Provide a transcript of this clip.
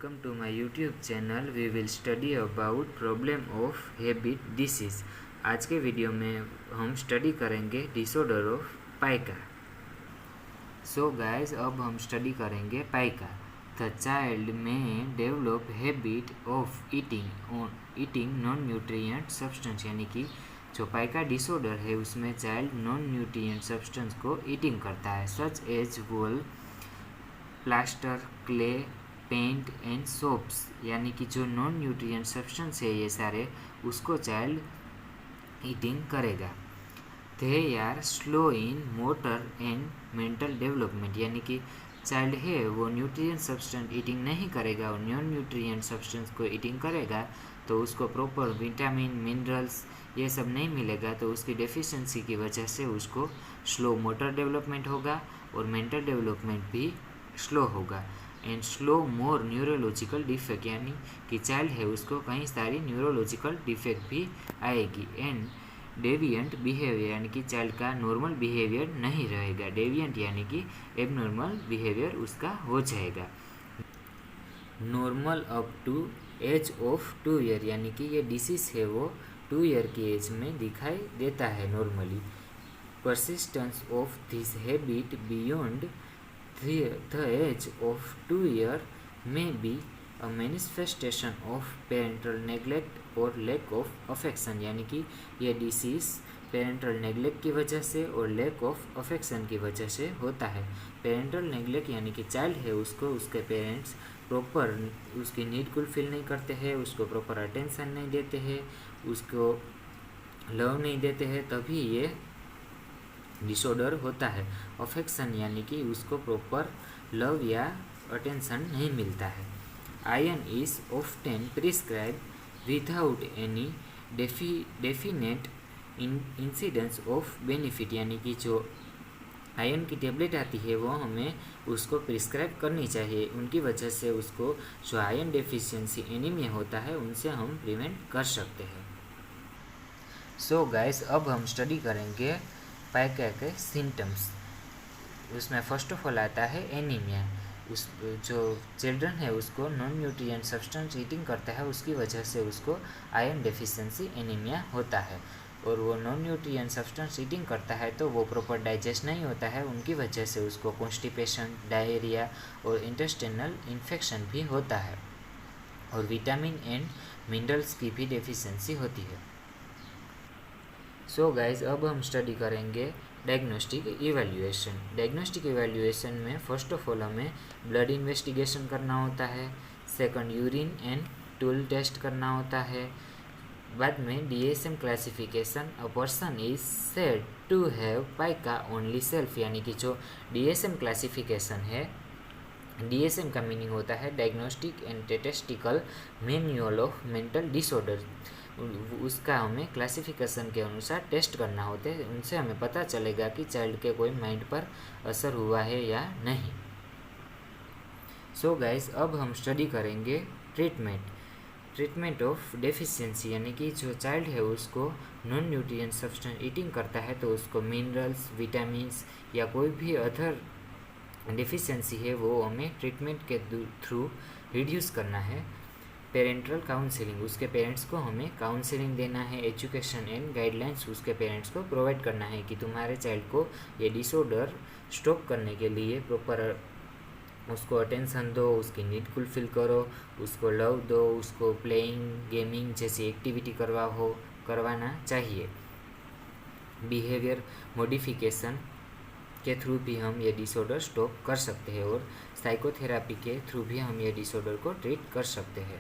Welcome to my YouTube channel. We will study about problem of habit disease. आज के video में हम study करेंगे disorder of pica. So guys, अब हम स्टडी करेंगे पाइका. द चाइल्ड में develop habit of eating non nutrient substance, यानी कि जो पाइका डिसऑर्डर है उसमें चाइल्ड नॉन न्यूट्रिएंट सब्सटेंस को ईटिंग करता है, such as wall, plaster, clay, paint and soaps, यानी कि जो नॉन न्यूट्रिएंट सब्सटेंस है ये सारे उसको चाइल्ड ईटिंग करेगा. They are slow in motor and mental development, यानी कि चाइल्ड है वो न्यूट्रिएंट सब्सटेंस ईटिंग नहीं करेगा और नॉन न्यूट्रिएंट सब्सटेंस को ईटिंग करेगा तो उसको प्रॉपर विटामिन, मिनरल्स ये सब नहीं मिलेगा, तो उसकी डेफिशिएंसी की वजह से उसको स्लो मोटर डेवलपमेंट होगा और मेंटल डेवलपमेंट भी स्लो होगा. And slow more neurological defect, यानी कि चाइल्ड है उसको कई सारी न्यूरोलॉजिकल डिफेक्ट भी आएगी. एंड डेविएंट बिहेवियर, यानी कि चाइल्ड का नॉर्मल बिहेवियर नहीं रहेगा. डेविएंट यानी कि एबनॉर्मल बिहेवियर उसका हो जाएगा. Normal up to age of 2 year, यानी कि ये डिसीज है वो 2 ईयर की एज में दिखाई देता है normally. Persistence of this habit beyond the age of 2 year may be a manifestation of parental neglect or lack of affection, यानी कि ये डिसीज पेरेंटल नेग्लेक्ट की वजह से और लैक ऑफ अफेक्शन की वजह से होता है. पेरेंटल नेग्लेक्ट यानी कि चाइल्ड है उसको उसके पेरेंट्स प्रॉपर उसकी नीड फुलफिल नहीं करते हैं, उसको प्रॉपर अटेंशन नहीं देते हैं, उसको लव नहीं देते हैं, तभी ये डिसऑर्डर होता है. अफेक्शन यानी कि उसको प्रॉपर लव या अटेंशन नहीं मिलता है. Iron is often prescribe without any definite incidence of benefit, यानी कि जो आयरन की टेबलेट आती है वो हमें उसको प्रिस्क्राइब करनी चाहिए. उनकी वजह से उसको जो आयरन डेफिशिएंसी एनीमिया होता है उनसे हम प्रिवेंट कर सकते हैं. सो गाइस, अब हम स्टडी करेंगे पाइका के सिम्टम्स. उसमें फर्स्ट ऑफ ऑल आता है एनीमिया. उस जो चिल्ड्रन है उसको नॉन न्यूट्रिएंट सब्सटेंस ईटिंग करता है, उसकी वजह से उसको आयरन डेफिशिएंसी एनीमिया होता है. और वो नॉन न्यूट्रिएंट सब्सटेंस ईटिंग करता है तो वो प्रॉपर डाइजेस्ट नहीं होता है, उनकी वजह से उसको कॉन्स्टिपेशन, डायरिया और इंटेस्टाइनल इन्फेक्शन भी होता है. और विटामिन एंड मिनरल्स की भी डेफिशिएंसी होती है. सो गाइज, अब हम स्टडी करेंगे डायग्नोस्टिक इवैल्यूएशन. डायग्नोस्टिक इवैल्यूएशन में फर्स्ट ऑफ ऑल हमें ब्लड इन्वेस्टिगेशन करना होता है. Second, urine and stool test करना होता है. बाद में DSM classification. A person is said to have pica only self, यानी कि जो DSM क्लासिफिकेशन है, DSM का मीनिंग होता है diagnostic and statistical manual of mental disorder. उसका हमें क्लासिफिकेशन के अनुसार टेस्ट करना होते हैं, उनसे हमें पता चलेगा कि चाइल्ड के कोई माइंड पर असर हुआ है या नहीं. सो गाइस, अब हम स्टडी करेंगे ट्रीटमेंट ऑफ डेफिशिएंसी, यानी कि जो चाइल्ड है उसको नॉन न्यूट्रिएंट सब्सटेंस ईटिंग करता है तो उसको मिनरल्स, विटामिन्स या कोई भी अदर डेफिशिएंसी है वो हमें ट्रीटमेंट के थ्रू रिड्यूस करना है. पेरेंटल काउंसलिंग, उसके पेरेंट्स को हमें काउंसलिंग देना है. एजुकेशन एंड गाइडलाइंस उसके पेरेंट्स को प्रोवाइड करना है कि तुम्हारे चाइल्ड को ये डिसऑर्डर स्टॉप करने के लिए प्रॉपर उसको अटेंशन दो, उसकी नीड फुलफिल करो, उसको लव दो, उसको प्लेइंग, गेमिंग जैसी एक्टिविटी करवाना चाहिए. बिहेवियर मॉडिफिकेशन के थ्रू भी हम ये डिसऑर्डर स्टॉप कर सकते हैं और साइकोथेरापी के थ्रू भी हम ये डिसऑर्डर को ट्रीट कर सकते हैं.